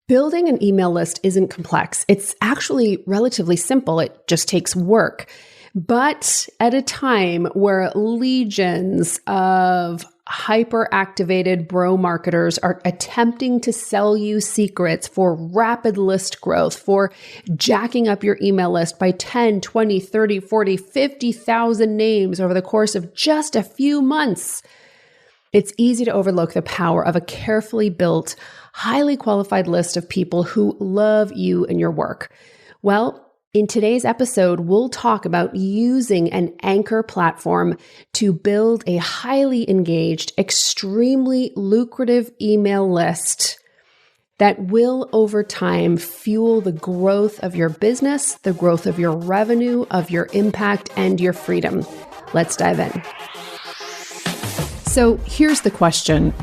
Building an email list isn't complex. It's actually relatively simple. It just takes work. But at a time where legions of hyper-activated bro marketers are attempting to sell you secrets for rapid list growth, for jacking up your email list by 10, 20, 30, 40, 50,000 names over the course of just a few months, it's easy to overlook the power of a carefully built, highly qualified list of people who love you and your work. Well, in today's episode, we'll talk about using an anchor platform to build a highly engaged, extremely lucrative email list that will, over time, fuel the growth of your business, the growth of your revenue, of your impact, and your freedom. Let's dive in. So here's the question.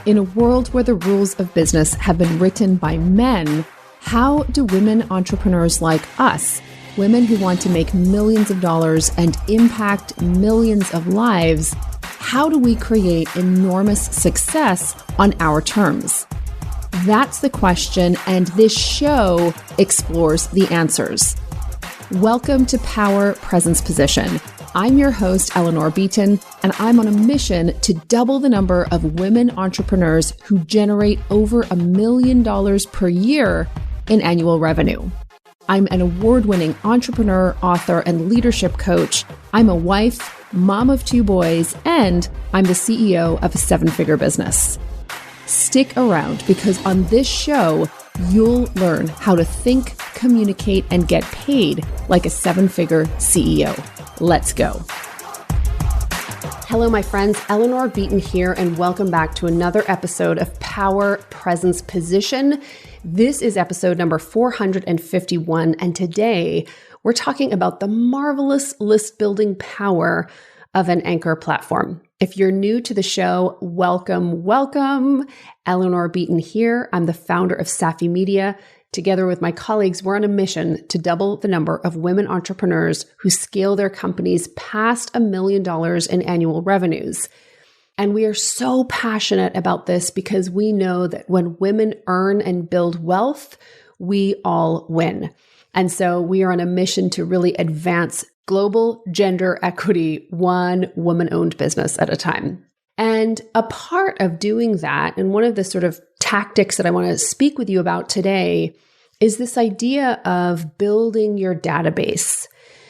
In a world where the rules of business have been written by men, how do women entrepreneurs like us, women who want to make millions of dollars and impact millions of lives, how do we create enormous success on our terms? That's the question, and this show explores the answers. Welcome to Power Presence Position. I'm your host, Eleanor Beaton, and I'm on a mission to double the number of women entrepreneurs who generate over $1 million per year in annual revenue. I'm an award-winning entrepreneur, author, and leadership coach. I'm a wife, mom of 2 boys, and I'm the CEO of a 7-figure business. Stick around because on this show, you'll learn how to think, communicate, and get paid like a 7-figure CEO. Let's go. Hello, my friends. Eleanor Beaton here, and welcome back to another episode of Power Presence Position. This is episode number 451, and today we're talking about the marvelous list building power of an anchor platform. If you're new to the show, welcome. Eleanor Beaton here. I'm the founder of Safi Media. Together with my colleagues, we're on a mission to double the number of women entrepreneurs who scale their companies past $1 million in annual revenues. And we are so passionate about this because we know that when women earn and build wealth, we all win. And so we are on a mission to really advance global gender equity, one woman-owned business at a time. And a part of doing that, and one of the sort of tactics that I want to speak with you about today, is this idea of building your database.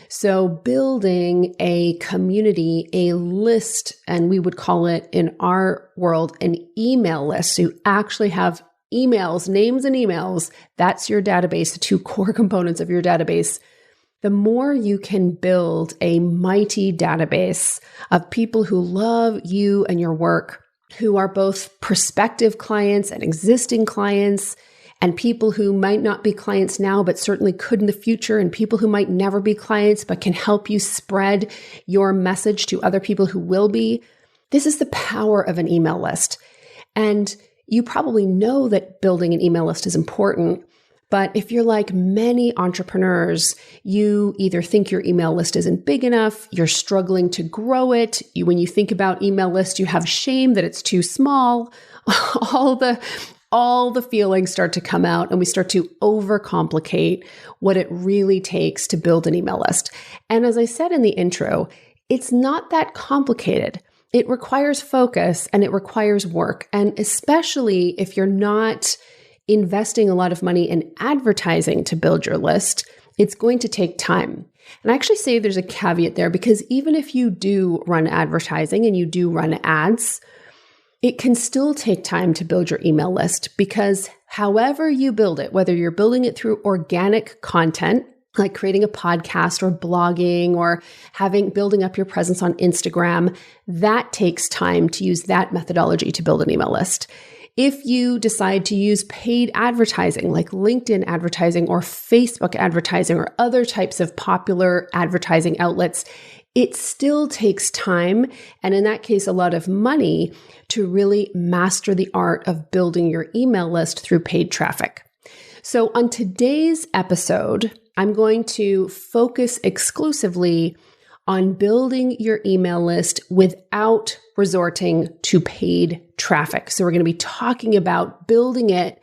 So building a community, a list, and we would call it in our world an email list. So you actually have emails, names and emails. That's your database, the 2 core components of your database. The more you can build a mighty database of people who love you and your work, who are both prospective clients and existing clients, and people who might not be clients now, but certainly could in the future, and people who might never be clients, but can help you spread your message to other people who will be. This is the power of an email list. And you probably know that building an email list is important. But if you're like many entrepreneurs, you either think your email list isn't big enough, you're struggling to grow it. When you think about email lists, you have shame that it's too small. All the feelings start to come out, and we start to overcomplicate what it really takes to build an email list. And as I said in the intro, it's not that complicated. It requires focus and it requires work. And especially if you're not investing a lot of money in advertising to build your list, it's going to take time. And I actually say there's a caveat there, because even if you do run advertising and you do run ads, it can still take time to build your email list, because however you build it, whether you're building it through organic content, like creating a podcast or blogging or building up your presence on Instagram, that takes time to use that methodology to build an email list. If you decide to use paid advertising like LinkedIn advertising or Facebook advertising or other types of popular advertising outlets, it still takes time, and in that case, a lot of money, to really master the art of building your email list through paid traffic. So on today's episode, I'm going to focus exclusively on building your email list without resorting to paid traffic. So we're going to be talking about building it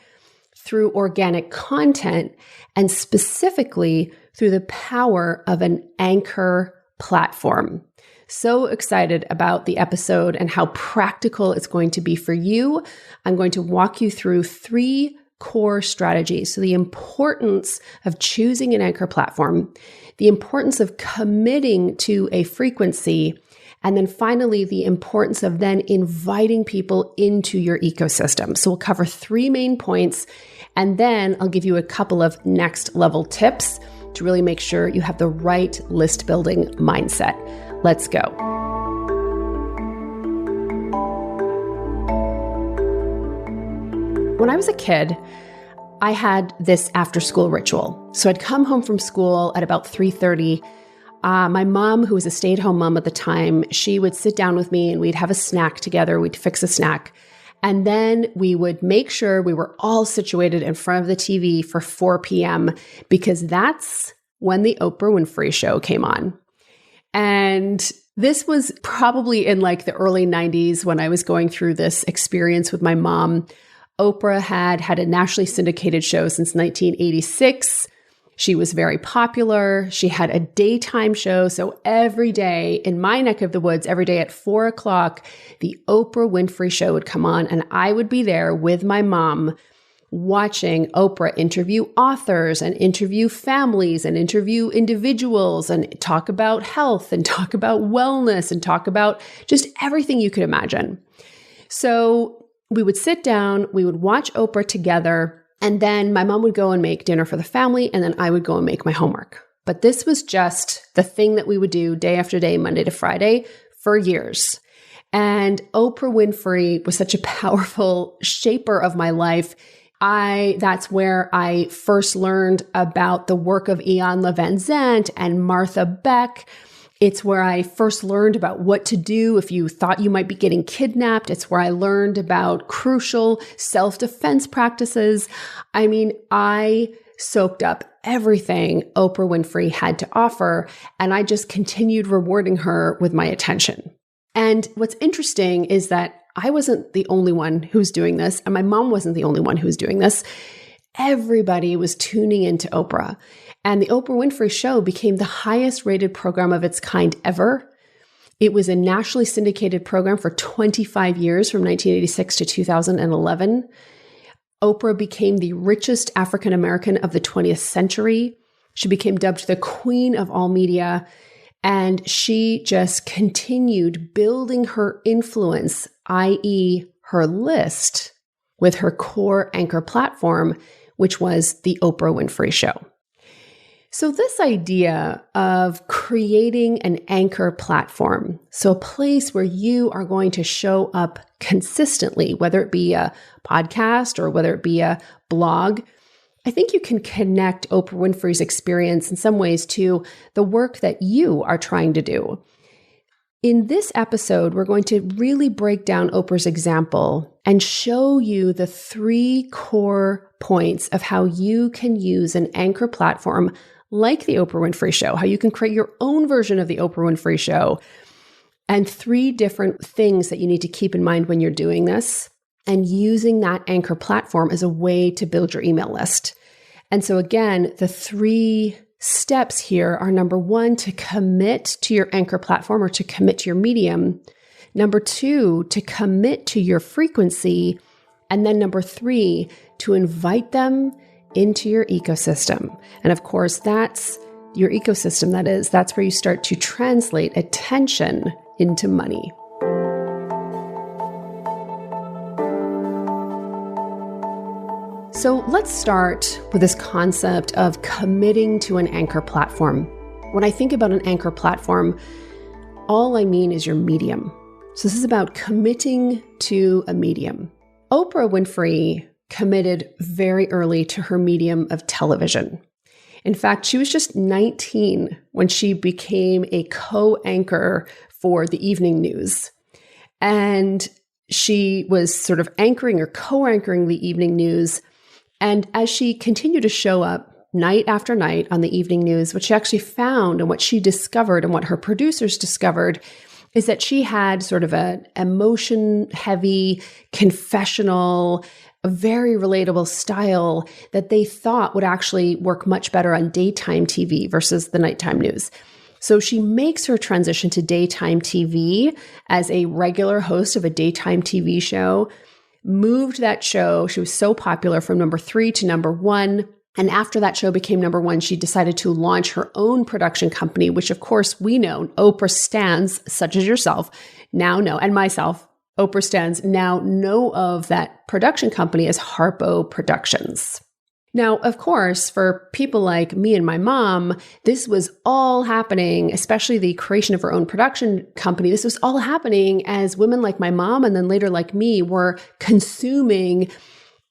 through organic content and specifically through the power of an anchor platform. So excited about the episode and how practical it's going to be for you. I'm going to walk you through 3 core strategies. So the importance of choosing an anchor platform, the importance of committing to a frequency, and then finally, the importance of then inviting people into your ecosystem. So we'll cover 3 main points, and then I'll give you a couple of next level tips to really make sure you have the right list building mindset. Let's go. When I was a kid, I had this after school ritual. So I'd come home from school at about 3:30. My mom, who was a stay-at-home mom at the time, she would sit down with me and we'd have a snack together. We'd fix a snack. And then we would make sure we were all situated in front of the TV for 4 p.m. because that's when the Oprah Winfrey show came on. And this was probably in like the early 90s when I was going through this experience with my mom. Oprah had a nationally syndicated show since 1986. She was very popular. She had a daytime show. So every day in my neck of the woods, every day at 4 o'clock, the Oprah Winfrey show would come on and I would be there with my mom watching Oprah interview authors and interview families and interview individuals and talk about health and talk about wellness and talk about just everything you could imagine. So we would sit down, we would watch Oprah together, and then my mom would go and make dinner for the family, and then I would go and make my homework. But this was just the thing that we would do day after day, Monday to Friday, for years. And Oprah Winfrey was such a powerful shaper of my life. That's where I first learned about the work of Iyanla Vanzant and Martha Beck. It's where I first learned about what to do if you thought you might be getting kidnapped. It's where I learned about crucial self-defense practices. I mean, I soaked up everything Oprah Winfrey had to offer, and I just continued rewarding her with my attention. And what's interesting is that I wasn't the only one who was doing this, and my mom wasn't the only one who was doing this. Everybody was tuning into Oprah. And the Oprah Winfrey Show became the highest rated program of its kind ever. It was a nationally syndicated program for 25 years, from 1986 to 2011. Oprah became the richest African American of the 20th century. She became dubbed the queen of all media. And she just continued building her influence, i.e., her list, with her core anchor platform, which was the Oprah Winfrey Show. So this idea of creating an anchor platform, so a place where you are going to show up consistently, whether it be a podcast or whether it be a blog, I think you can connect Oprah Winfrey's experience in some ways to the work that you are trying to do. In this episode, we're going to really break down Oprah's example and show you the 3 core points of how you can use an anchor platform like the Oprah Winfrey Show, how you can create your own version of the Oprah Winfrey Show, and 3 different things that you need to keep in mind when you're doing this, and using that anchor platform as a way to build your email list. And so again, the 3 steps here are: number 1, to commit to your anchor platform or to commit to your medium. Number 2, to commit to your frequency. And then number 3, to invite them into your ecosystem. And of course, that's your ecosystem. That's where you start to translate attention into money. So let's start with this concept of committing to an anchor platform. When I think about an anchor platform, all I mean is your medium. So this is about committing to a medium. Oprah Winfrey committed very early to her medium of television. In fact, she was just 19 when she became a co-anchor for the evening news. And she was sort of anchoring or co-anchoring the evening news. And as she continued to show up night after night on the evening news, what she actually found and what she discovered and what her producers discovered is that she had sort of an emotion-heavy, confessional, a very relatable style that they thought would actually work much better on daytime TV versus the nighttime news. So she makes her transition to daytime TV as a regular host of a daytime TV show, moved that show. She was so popular from number 3 to number 1. And after that show became number 1, she decided to launch her own production company, which of course we know Oprah stans, such as yourself, now know, and myself, Oprah stans now know of that production company as Harpo Productions. Now, of course, for people like me and my mom, this was all happening, especially the creation of her own production company. This was all happening as women like my mom and then later like me were consuming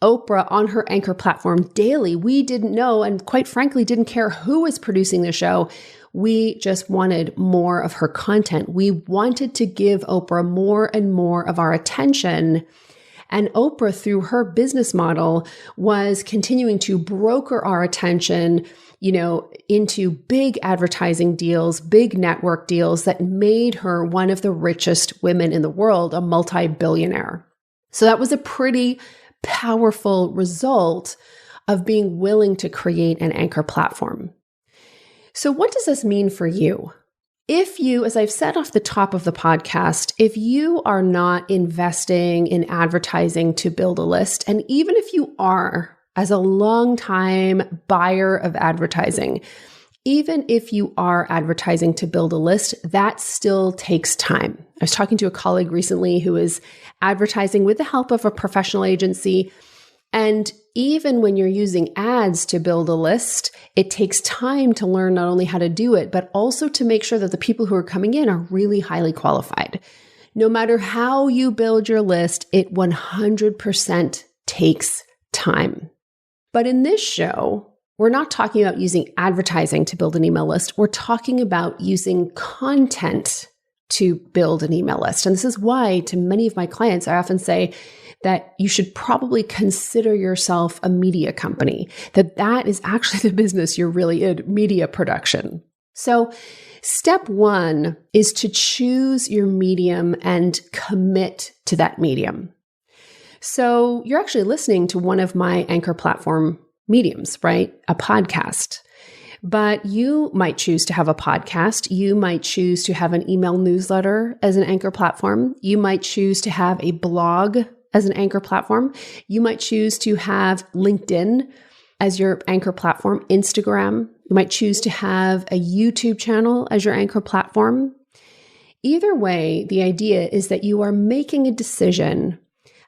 Oprah on her anchor platform daily. We didn't know and quite frankly didn't care who was producing the show. We just wanted more of her content. We wanted to give Oprah more and more of our attention. And Oprah, through her business model, was continuing to broker our attention, into big advertising deals, big network deals that made her one of the richest women in the world, a multi-billionaire. So that was a pretty powerful result of being willing to create an anchor platform. So what does this mean for you? If you, as I've said off the top of the podcast, if you are not investing in advertising to build a list, and even if you are, as a longtime buyer of advertising, even if you are advertising to build a list, that still takes time. I was talking to a colleague recently who is advertising with the help of a professional agency. And even when you're using ads to build a list, it takes time to learn not only how to do it, but also to make sure that the people who are coming in are really highly qualified. No matter how you build your list, it 100% takes time. But in this show, we're not talking about using advertising to build an email list. We're talking about using content to build an email list. And this is why to many of my clients, I often say that you should probably consider yourself a media company, that is actually the business you're really in, media production. So step 1 is to choose your medium and commit to that medium. So you're actually listening to one of my anchor platform mediums, right? A podcast. But you might choose to have a podcast. You might choose to have an email newsletter as an anchor platform. You might choose to have a blog as an anchor platform. You might choose to have LinkedIn as your anchor platform, Instagram. You might choose to have a YouTube channel as your anchor platform. Either way, the idea is that you are making a decision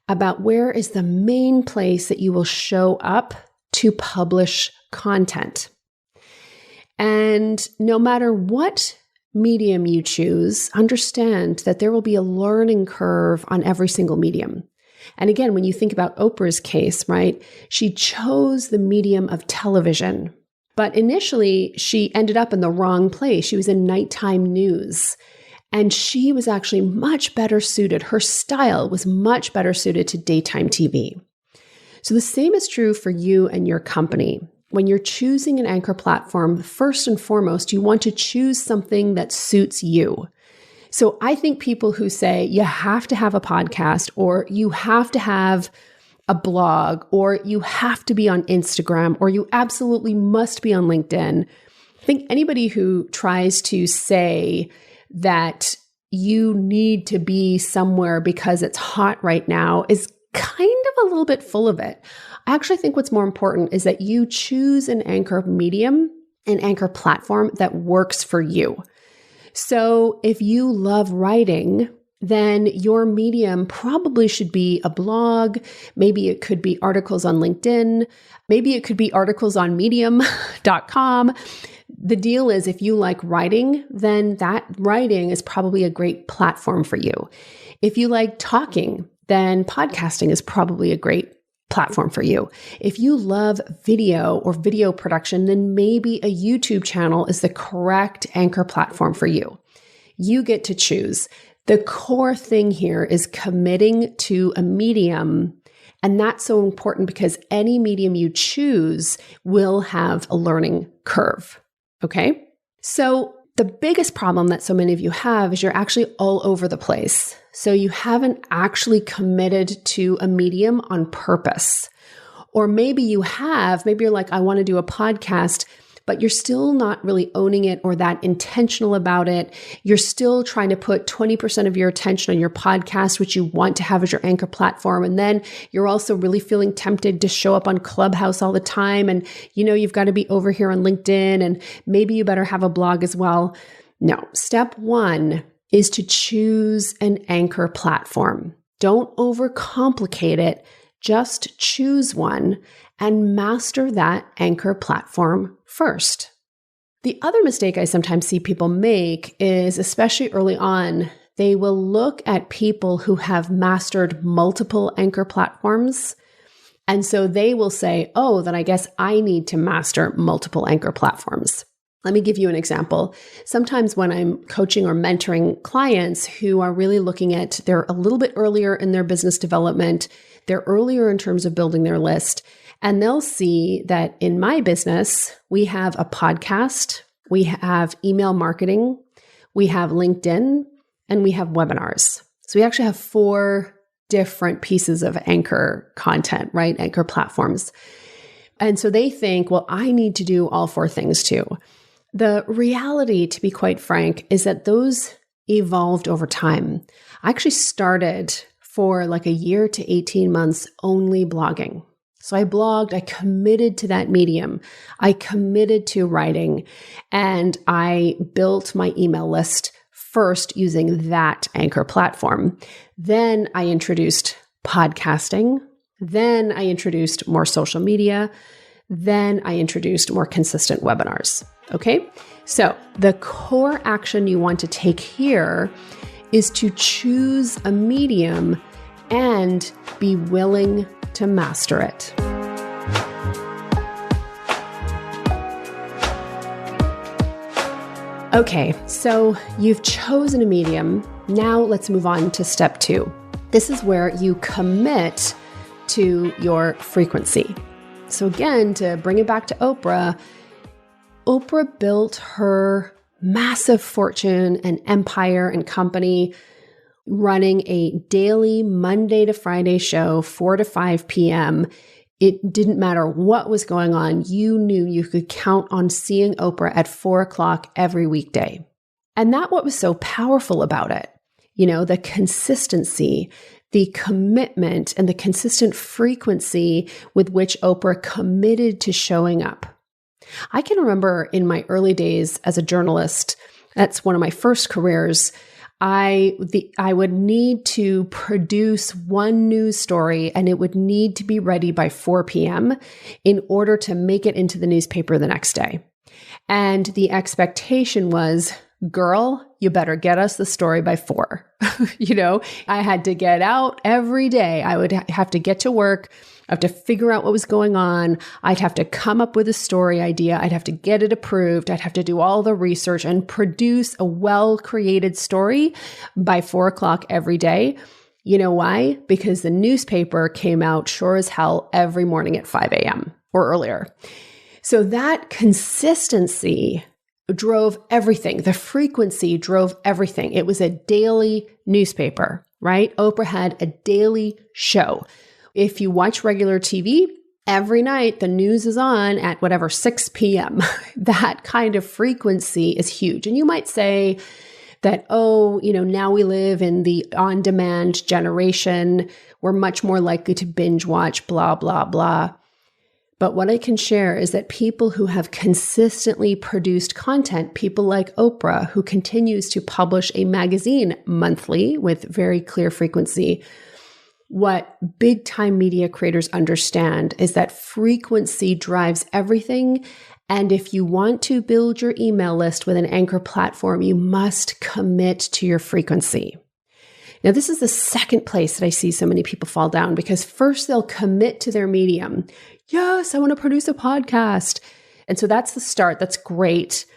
about where is the main place that you will show up to publish content. And no matter what medium you choose, understand that there will be a learning curve on every single medium. And again, when you think about Oprah's case, right, she chose the medium of television, but initially she ended up in the wrong place. She was in nighttime news, and she was actually much better suited. Her style was much better suited to daytime TV. So the same is true for you and your company. When you're choosing an anchor platform, first and foremost, you want to choose something that suits you. So I think people who say you have to have a podcast or you have to have a blog or you have to be on Instagram or you absolutely must be on LinkedIn. I think anybody who tries to say that you need to be somewhere because it's hot right now is kind of a little bit full of it. I actually think what's more important is that you choose an anchor medium, an anchor platform that works for you. So if you love writing, then your medium probably should be a blog. Maybe it could be articles on LinkedIn. Maybe it could be articles on medium.com. The deal is if you like writing, then that writing is probably a great platform for you. If you like talking, then podcasting is probably a great platform for you. If you love video or video production, then maybe a YouTube channel is the correct anchor platform for you. You get to choose. The core thing here is committing to a medium. And that's so important because any medium you choose will have a learning curve. Okay? So the biggest problem that so many of you have is you're actually all over the place. So you haven't actually committed to a medium on purpose. Or maybe you have, maybe you're like, I want to do a podcast, but you're still not really owning it or that intentional about it. You're still trying to put 20% of your attention on your podcast, which you want to have as your anchor platform. And then you're also really feeling tempted to show up on Clubhouse all the time. And you've got to be over here on LinkedIn, and maybe you better have a blog as well. No, step one is to choose an anchor platform. Don't overcomplicate it. Just choose one and master that anchor platform first. The other mistake I sometimes see people make is, especially early on, they will look at people who have mastered multiple anchor platforms. And so they will say, oh, then I guess I need to master multiple anchor platforms. Let me give you an example. Sometimes when I'm coaching or mentoring clients who are really looking at, they're a little bit earlier in their business development, they're earlier in terms of building their list, and they'll see that in my business, we have a podcast, we have email marketing, we have LinkedIn, and we have webinars. So we actually have 4 different pieces of anchor content, right? Anchor platforms. And so they think, well, I need to do all 4 things too. The reality, to be quite frank, is that those evolved over time. I actually started for like a year to 18 months only blogging. So I blogged, I committed to that medium, I committed to writing, and I built my email list first using that anchor platform. Then I introduced podcasting. Then I introduced more social media. Then I introduced more consistent webinars. Okay, so the core action you want to take here is to choose a medium and be willing to master it. Okay, so you've chosen a medium. Now let's move on to step 2. This is where you commit to your frequency. So again, to bring it back to Oprah, Oprah built her massive fortune and empire and company running a daily Monday to Friday show, 4 to 5 p.m. It didn't matter what was going on. You knew you could count on seeing Oprah at 4 o'clock every weekday. And that's what was so powerful about it. The consistency, the commitment, and the consistent frequency with which Oprah committed to showing up. I can remember in my early days as a journalist, that's one of my first careers, I would need to produce one news story and it would need to be ready by 4 p.m. in order to make it into the newspaper the next day. And the expectation was, girl, you better get us the story by 4. I had to get out every day. I would have to get to work. I have to figure out what was going on. I'd have to come up with a story idea. I'd have to get it approved. I'd have to do all the research and produce a well-created story by 4 o'clock every day. You know why? Because the newspaper came out sure as hell every morning at 5 a.m. or earlier. So that consistency drove everything. The frequency drove everything. It was a daily newspaper, right? Oprah had a daily show. If you watch regular TV, every night the news is on at 6 p.m. That kind of frequency is huge. And you might say that, now we live in the on-demand generation. We're much more likely to binge watch, blah, blah, blah. But what I can share is that people who have consistently produced content, people like Oprah, who continues to publish a magazine monthly with very clear frequency, what big time media creators understand is that frequency drives everything. And if you want to build your email list with an anchor platform, you must commit to your frequency. Now, this is the second place that I see so many people fall down, because first they'll commit to their medium. Yes, I want to produce a podcast. And so that's the start. That's great.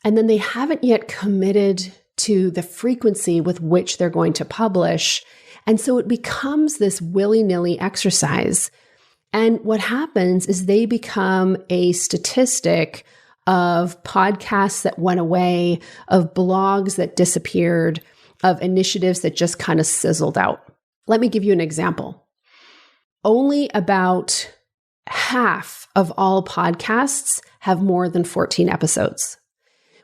And then they haven't yet committed to the frequency with which they're going to publish. And so it becomes this willy-nilly exercise. And what happens is they become a statistic of podcasts that went away, of blogs that disappeared, of initiatives that just kind of sizzled out. Let me give you an example. Only about half of all podcasts have more than 14 episodes,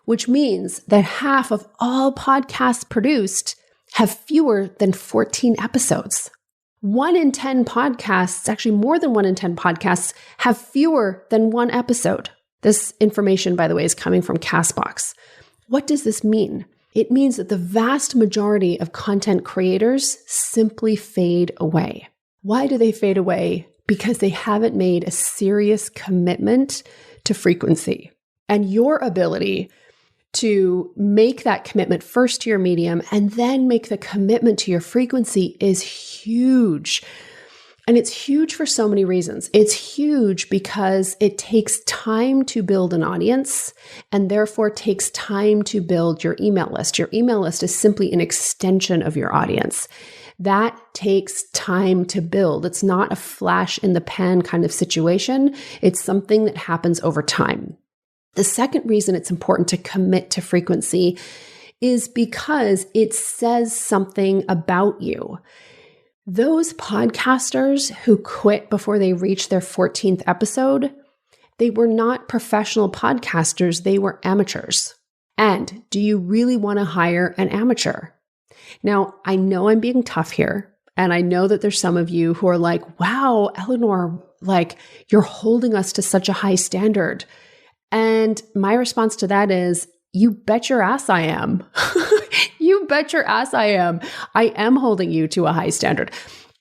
which means that half of all podcasts produced have fewer than 14 episodes. 1 in 10 podcasts, actually more than 1 in 10 podcasts, have fewer than 1 episode. This information, by the way, is coming from Castbox. What does this mean? It means that the vast majority of content creators simply fade away. Why do they fade away? Because they haven't made a serious commitment to frequency. And your ability to make that commitment first to your medium and then make the commitment to your frequency is huge. And it's huge for so many reasons. It's huge because it takes time to build an audience and therefore takes time to build your email list. Your email list is simply an extension of your audience. That takes time to build. It's not a flash in the pan kind of situation. It's something that happens over time. The second reason it's important to commit to frequency is because it says something about you. Those podcasters who quit before they reached their 14th episode, they were not professional podcasters, they were amateurs. And do you really want to hire an amateur? Now, I know I'm being tough here, and I know that there's some of you who are like, wow, Eleanor, like you're holding us to such a high standard. And my response to that is, you bet your ass I am. You bet your ass I am. I am holding you to a high standard.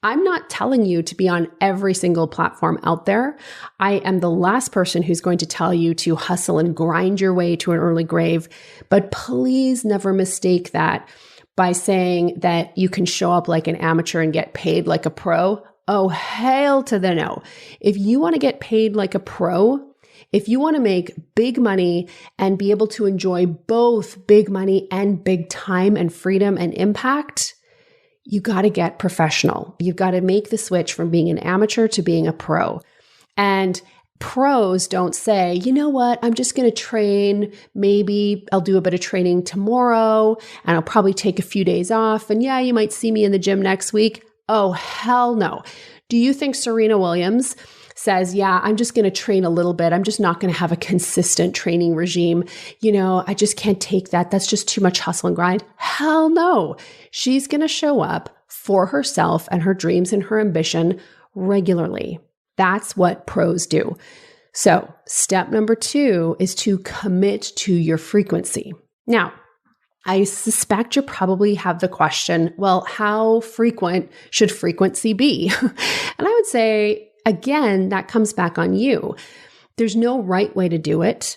I'm not telling you to be on every single platform out there. I am the last person who's going to tell you to hustle and grind your way to an early grave. But please never mistake that by saying that you can show up like an amateur and get paid like a pro. Oh, hail to the no. If you want to get paid like a pro, if you want to make big money and be able to enjoy both big money and big time and freedom and impact, you got to get professional. You've got to make the switch from being an amateur to being a pro. And pros don't say, you know what, I'm just going to train. Maybe I'll do a bit of training tomorrow and I'll probably take a few days off. And yeah, you might see me in the gym next week. Oh, hell no. Do you think Serena Williams says, yeah, I'm just going to train a little bit. I'm just not going to have a consistent training regime. You know, I just can't take that. That's just too much hustle and grind. Hell no. She's going to show up for herself and her dreams and her ambition regularly. That's what pros do. So step number 2 is to commit to your frequency. Now, I suspect you probably have the question, well, how frequent should frequency be? And I would say, again, that comes back on you. There's no right way to do it.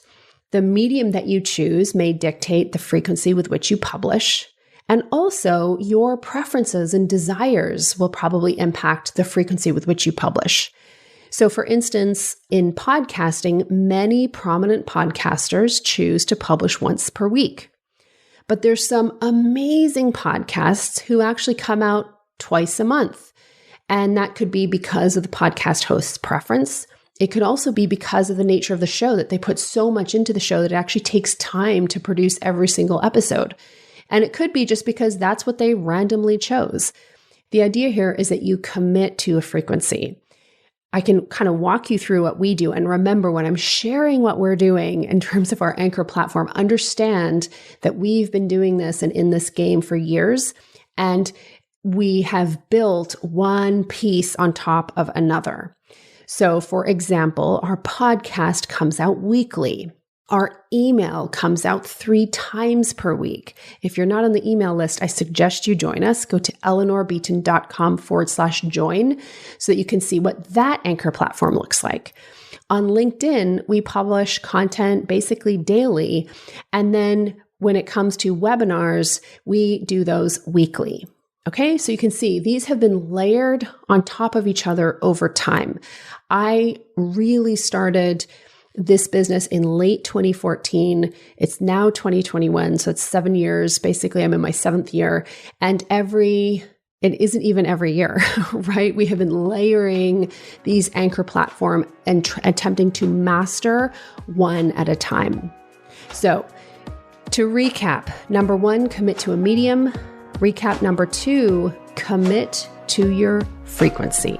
The medium that you choose may dictate the frequency with which you publish. And also, your preferences and desires will probably impact the frequency with which you publish. So, for instance, in podcasting, many prominent podcasters choose to publish once per week. But there's some amazing podcasts who actually come out twice a month. And that could be because of the podcast host's preference. It could also be because of the nature of the show, that they put so much into the show that it actually takes time to produce every single episode. And it could be just because that's what they randomly chose. The idea here is that you commit to a frequency. I can kind of walk you through what we do. And remember, when I'm sharing what we're doing in terms of our Anchor platform, understand that we've been doing this and in this game for years. And we have built one piece on top of another. So, for example, our podcast comes out weekly. Our email comes out 3 times per week. If you're not on the email list, I suggest you join us. Go to eleanorbeaton.com/join so that you can see what that Anchor platform looks like. On LinkedIn, we publish content basically daily. And then when it comes to webinars, we do those weekly. Okay, so you can see these have been layered on top of each other over time. I really started this business in late 2014. It's now 2021, so it's 7 years. Basically, I'm in my 7th year. And it isn't even every year, right? We have been layering these Anchor platform and attempting to master one at a time. So to recap, number 1, commit to a medium. Recap number 2, commit to your frequency.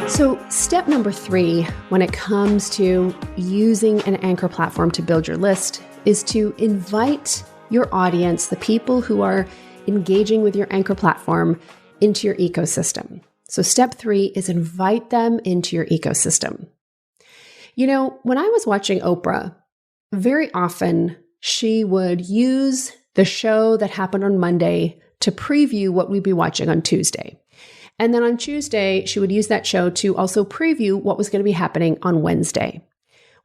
So step number 3, when it comes to using an anchor platform to build your list, is to invite your audience, the people who are engaging with your anchor platform, into your ecosystem. So step 3 is invite them into your ecosystem. You know, when I was watching Oprah, very often she would use the show that happened on Monday to preview what we'd be watching on Tuesday. And then on Tuesday, she would use that show to also preview what was going to be happening on Wednesday.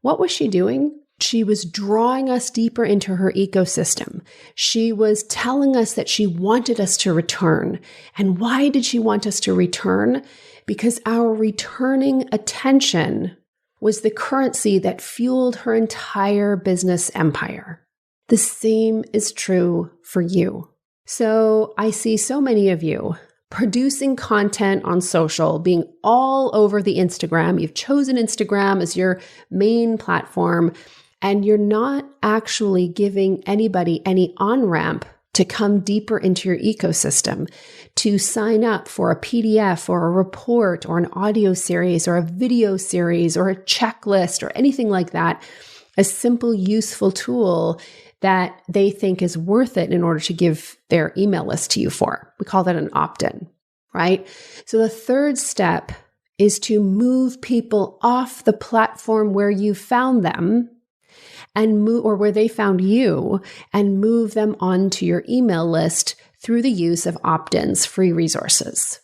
What was she doing? She was drawing us deeper into her ecosystem. She was telling us that she wanted us to return. And why did she want us to return? Because our returning attention was the currency that fueled her entire business empire. The same is true for you. So I see so many of you producing content on social, being all over the Instagram. You've chosen Instagram as your main platform, and you're not actually giving anybody any on-ramp to come deeper into your ecosystem, to sign up for a PDF or a report or an audio series or a video series or a checklist or anything like that, a simple, useful tool that they think is worth it in order to give their email list to you for. We call that an opt-in, right? So the third step is to move people off the platform where you found them and move, or where they found you, and move them onto your email list through the use of opt-ins, free resources.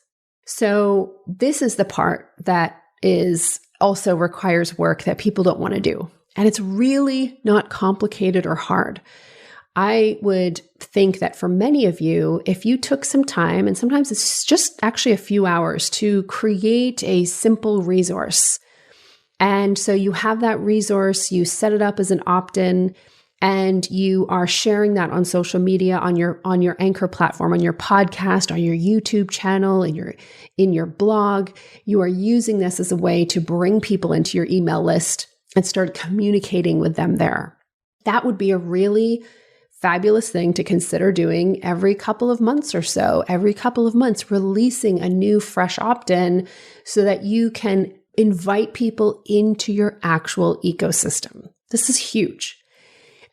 So this is the part that is also requires work that people don't want to do. And it's really not complicated or hard. I would think that for many of you, if you took some time, and sometimes it's just actually a few hours, to create a simple resource. And so you have that resource, you set it up as an opt-in, and you are sharing that on social media, on your anchor platform, on your podcast, on your YouTube channel, in your blog. You are using this as a way to bring people into your email list and start communicating with them there. That would be a really fabulous thing to consider doing every couple of months or so. Every couple of months, releasing a new fresh opt-in so that you can invite people into your actual ecosystem. This is huge.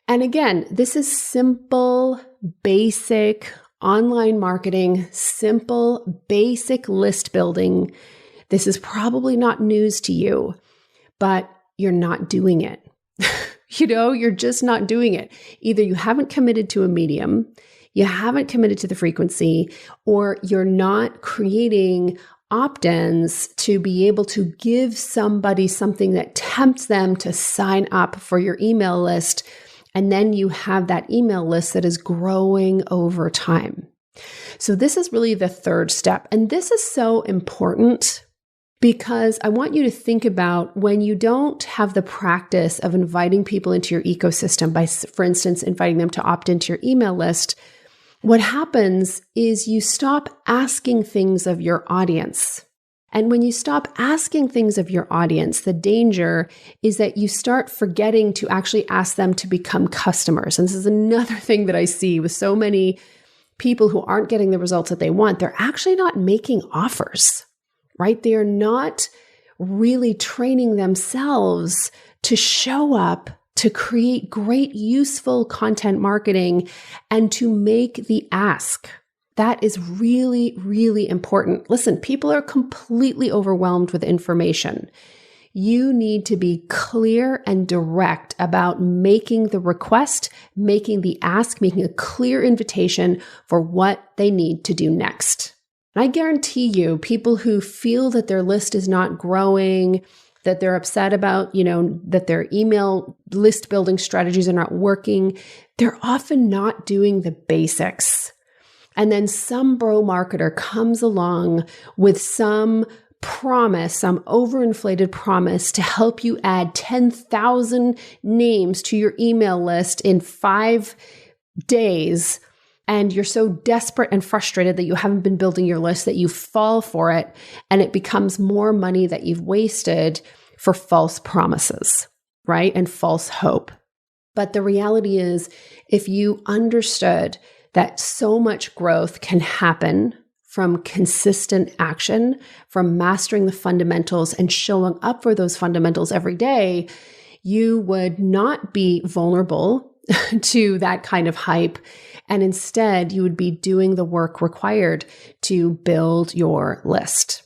And again, this is simple, basic online marketing, simple, basic list building. This is probably not news to you, but you're not doing it. You're just not doing it. Either you haven't committed to a medium, you haven't committed to the frequency, or you're not creating opt-ins to be able to give somebody something that tempts them to sign up for your email list. And then you have that email list that is growing over time. So this is really the third step. And this is so important because I want you to think about when you don't have the practice of inviting people into your ecosystem by, for instance, inviting them to opt into your email list, what happens is you stop asking things of your audience. And when you stop asking things of your audience, the danger is that you start forgetting to actually ask them to become customers. And this is another thing that I see with so many people who aren't getting the results that they want. They're actually not making offers, right? They are not really training themselves to show up, to create great, useful content marketing, and to make the ask. That is really, really important. Listen, people are completely overwhelmed with information. You need to be clear and direct about making the request, making the ask, making a clear invitation for what they need to do next. And I guarantee you, people who feel that their list is not growing, that they're upset about, that their email list building strategies are not working, they're often not doing the basics. And then some bro marketer comes along with some promise, some overinflated promise to help you add 10,000 names to your email list in 5 days. And you're so desperate and frustrated that you haven't been building your list that you fall for it. And it becomes more money that you've wasted for false promises, right? And false hope. But the reality is, if you understood that so much growth can happen from consistent action, from mastering the fundamentals and showing up for those fundamentals every day, you would not be vulnerable to that kind of hype. And instead, you would be doing the work required to build your list.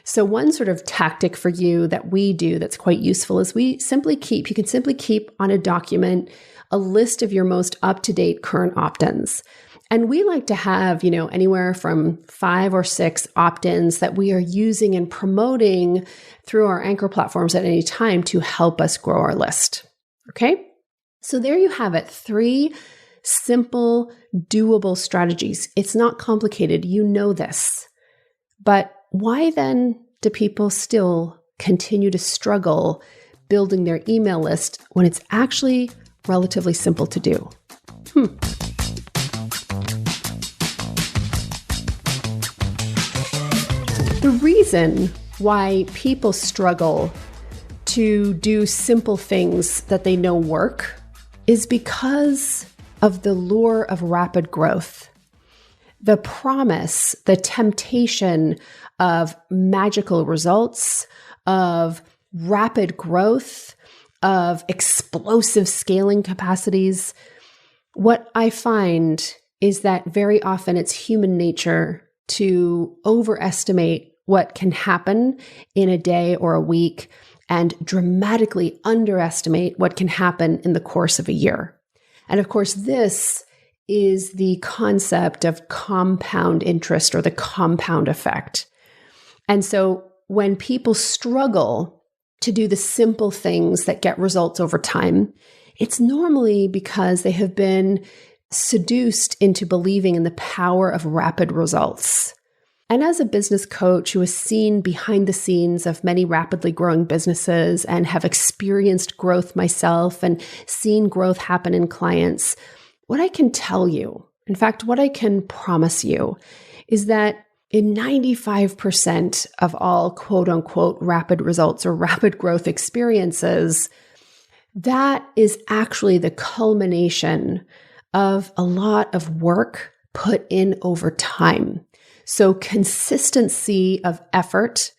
So one sort of tactic for you that we do that's quite useful is you can simply keep on a document a list of your most up-to-date current opt-ins. And we like to have, anywhere from 5 or 6 opt-ins that we are using and promoting through our anchor platforms at any time to help us grow our list. Okay? So there you have it. 3 simple, doable strategies. It's not complicated. You know this. But why then do people still continue to struggle building their email list when it's actually relatively simple to do? The reason why people struggle to do simple things that they know work is because of the lure of rapid growth. The promise, the temptation of magical results, of rapid growth, of explosive scaling capacities. What I find is that very often it's human nature to overestimate what can happen in a day or a week and dramatically underestimate what can happen in the course of a year. And of course, this is the concept of compound interest or the compound effect. And so when people struggle to do the simple things that get results over time, it's normally because they have been seduced into believing in the power of rapid results. And as a business coach who has seen behind the scenes of many rapidly growing businesses and have experienced growth myself and seen growth happen in clients, what I can tell you, in fact, what I can promise you, is that in 95% of all quote unquote rapid results or rapid growth experiences, that is actually the culmination of a lot of work put in over time. So consistency of effort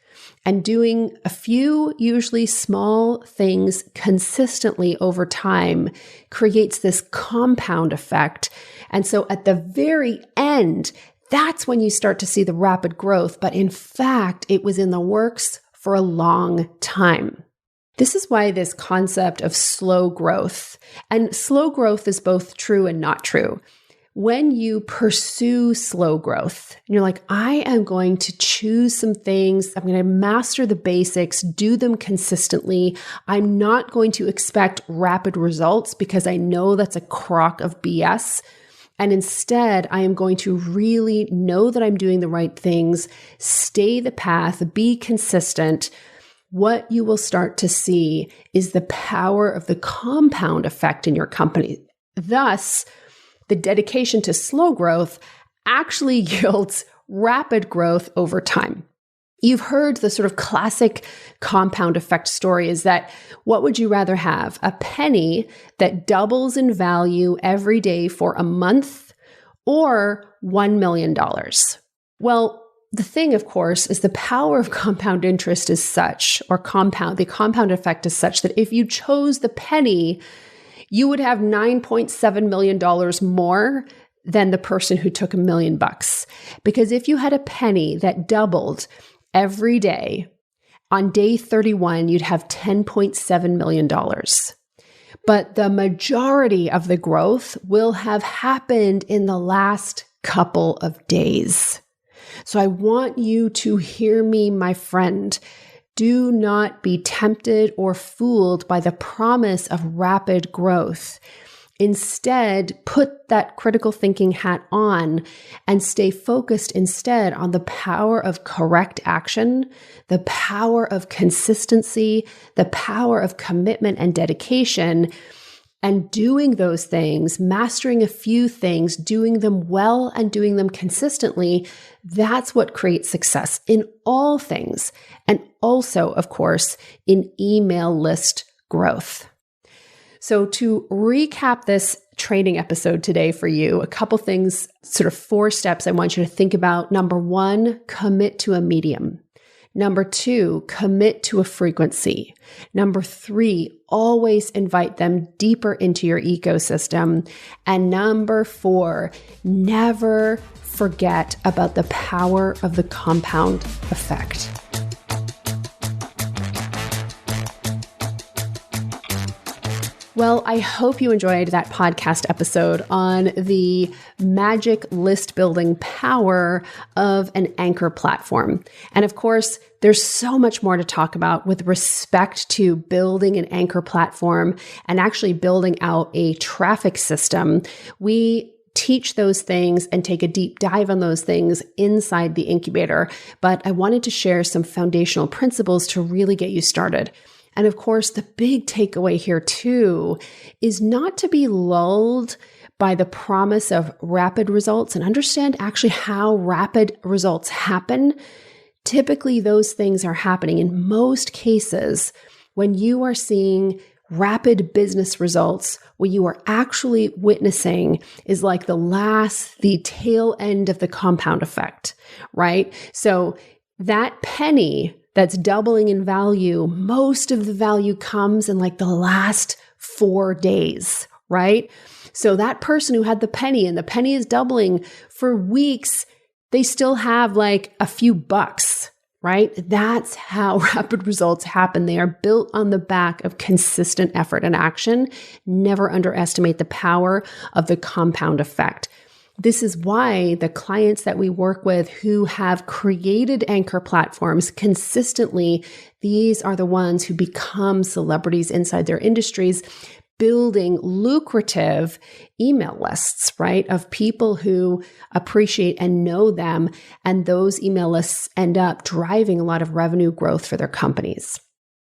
and doing a few usually small things consistently over time creates this compound effect. And so at the very end, that's when you start to see the rapid growth. But in fact, it was in the works for a long time. This is why this concept of slow growth, and slow growth is both true and not true. When you pursue slow growth, and you're like, I am going to choose some things, I'm going to master the basics, do them consistently. I'm not going to expect rapid results because I know that's a crock of BS. And instead, I am going to really know that I'm doing the right things, stay the path, be consistent. What you will start to see is the power of the compound effect in your company. Thus, the dedication to slow growth actually yields rapid growth over time. You've heard the sort of classic compound effect story is that what would you rather have? A penny that doubles in value every day for a month or $1 million? Well, the thing, of course, is the power of compound interest is such, or the compound effect is such that if you chose the penny, you would have $9.7 million more than the person who took $1 million. Because if you had a penny that doubled every day, on day 31, you'd have $10.7 million. But the majority of the growth will have happened in the last couple of days. So I want you to hear me, my friend. Do not be tempted or fooled by the promise of rapid growth. Instead, put that critical thinking hat on and stay focused instead on the power of correct action, the power of consistency, the power of commitment and dedication, and doing those things, mastering a few things, doing them well and doing them consistently. That's what creates success in all things. And also, of course, in email list growth. So to recap this training episode today for you, a couple things, sort of 4 steps I want you to think about. Number 1, commit to a medium. Number 2, commit to a frequency. Number 3, always invite them deeper into your ecosystem. And number 4, never forget about the power of the compound effect. Well, I hope you enjoyed that podcast episode on the magic list building power of an anchor platform. And of course, there's so much more to talk about with respect to building an anchor platform and actually building out a traffic system. We teach those things and take a deep dive on those things inside the incubator. But I wanted to share some foundational principles to really get you started. And of course, the big takeaway here too is not to be lulled by the promise of rapid results and understand actually how rapid results happen. Typically, those things are happening in most cases when you are seeing rapid business results. What you are actually witnessing is like the tail end of the compound effect, right? So that penny that's doubling in value, most of the value comes in like the last 4 days, right? So that person who had the penny and the penny is doubling for weeks, they still have like a few bucks, right? That's how rapid results happen. They are built on the back of consistent effort and action. Never underestimate the power of the compound effect. This is why the clients that we work with who have created anchor platforms consistently, these are the ones who become celebrities inside their industries, building lucrative email lists, right, of people who appreciate and know them. And those email lists end up driving a lot of revenue growth for their companies.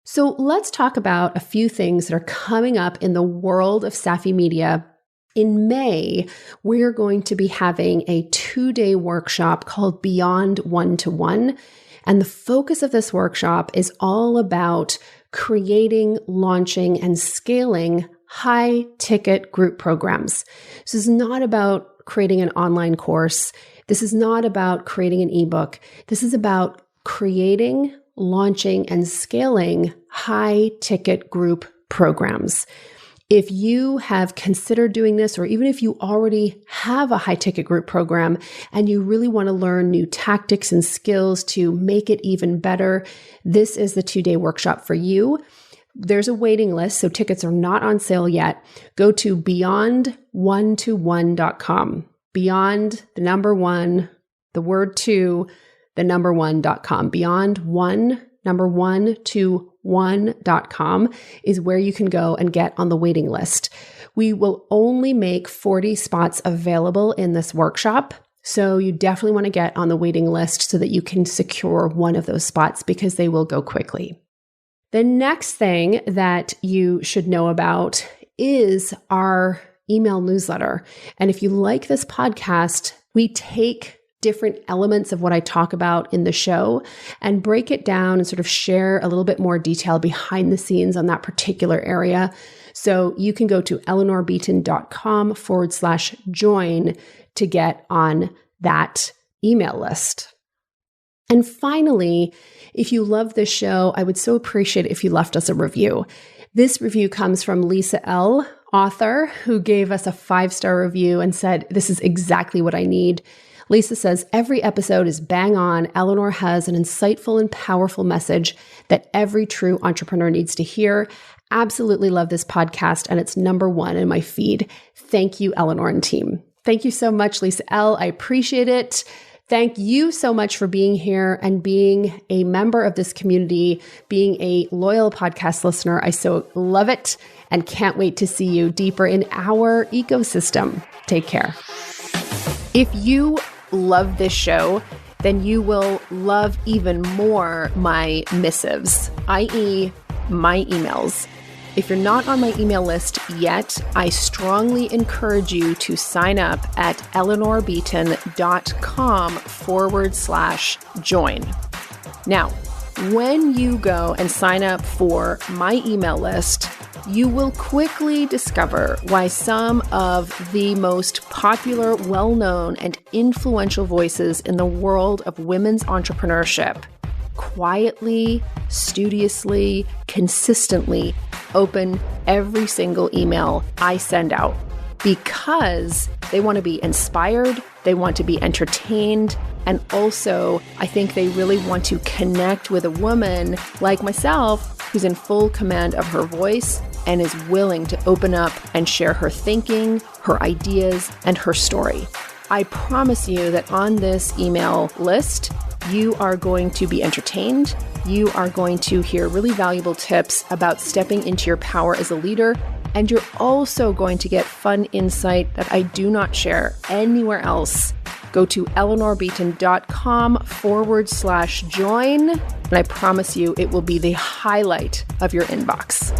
So let's talk about a few things that are coming up in the world of Safi Media. In May, we're going to be having a 2-day workshop called Beyond One-to-One. And the focus of this workshop is all about creating, launching, and scaling high-ticket group programs. This is not about creating an online course. This is not about creating an ebook. This is about creating, launching, and scaling high-ticket group programs. If you have considered doing this, or even if you already have a high-ticket group program and you really want to learn new tactics and skills to make it even better, this is the 2-day workshop for you. There's a waiting list, so tickets are not on sale yet. Go to beyond1to1.com. Beyond the number 1, the word 2, the number 1.com. Beyond 1, number 1 to 1.com is where you can go and get on the waiting list. We will only make 40 spots available in this workshop. So you definitely want to get on the waiting list so that you can secure one of those spots because they will go quickly. The next thing that you should know about is our email newsletter. And if you like this podcast, we take different elements of what I talk about in the show and break it down and sort of share a little bit more detail behind the scenes on that particular area. So you can go to eleanorbeaton.com/join to get on that email list. And finally, if you love this show, I would so appreciate it if you left us a review. This review comes from Lisa L., author, who gave us a 5-star review and said, "This is exactly what I need." Lisa says, "Every episode is bang on. Eleanor has an insightful and powerful message that every true entrepreneur needs to hear. Absolutely love this podcast, and it's number 1 in my feed. Thank you, Eleanor and team." Thank you so much, Lisa L. I appreciate it. Thank you so much for being here and being a member of this community, being a loyal podcast listener. I so love it and can't wait to see you deeper in our ecosystem. Take care. If you love this show, then you will love even more my missives, i.e. my emails. If you're not on my email list yet, I strongly encourage you to sign up at eleanorbeaton.com/join. Now, when you go and sign up for my email list, You will quickly discover why some of the most popular, well-known, and influential voices in the world of women's entrepreneurship quietly, studiously, consistently open every single email I send out because they want to be inspired, they want to be entertained, and also I think they really want to connect with a woman like myself who's in full command of her voice and is willing to open up and share her thinking, her ideas, and her story. I promise you that on this email list, you are going to be entertained. You are going to hear really valuable tips about stepping into your power as a leader. And you're also going to get fun insight that I do not share anywhere else. Go to eleanorbeaton.com/join. And I promise you it will be the highlight of your inbox.